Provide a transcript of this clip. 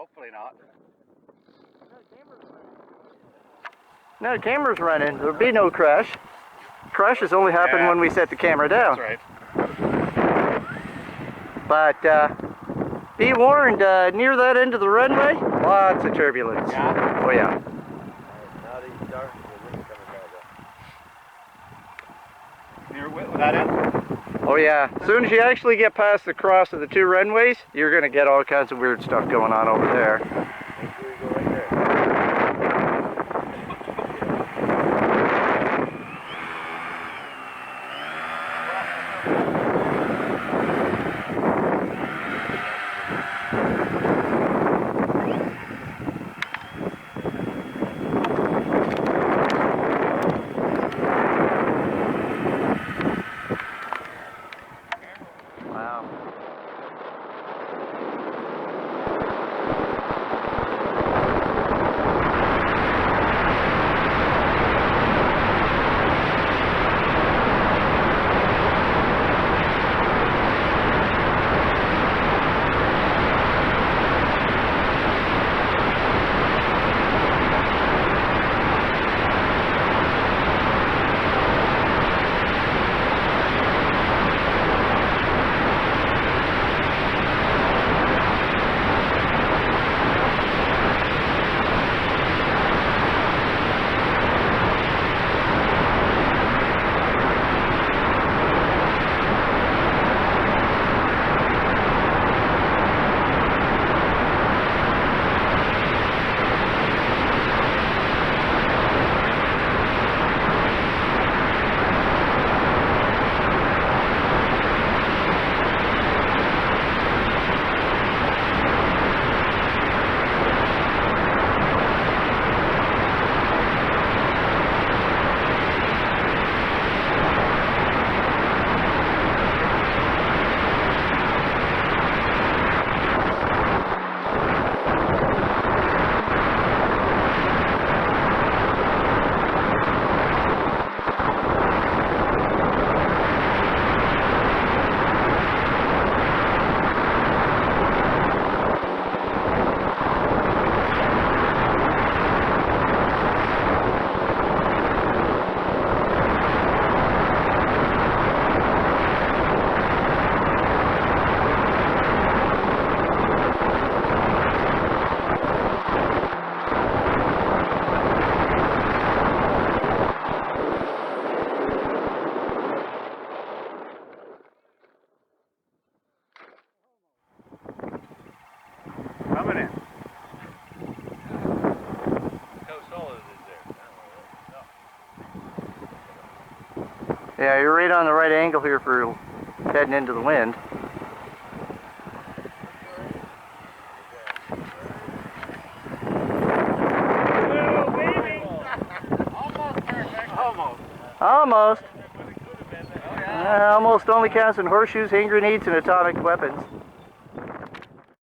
Hopefully not. No, the camera's running. There'll be no crash. Crashes only happen when we set the camera down. That's right. But be warned, near that end of the runway, lots of turbulence. Yeah. Oh yeah. Now that you start, the wind's coming back up. Near that end? Oh yeah. As soon as you actually get past the cross of the two runways, you're going to get all kinds of weird stuff going on over there. Make sure you go right there. Wow. Coming in. How solid is there? Yeah, you're right on the right angle here for heading into the wind. Almost. Almost. Almost only counts in horseshoes, hand grenades, and atomic weapons.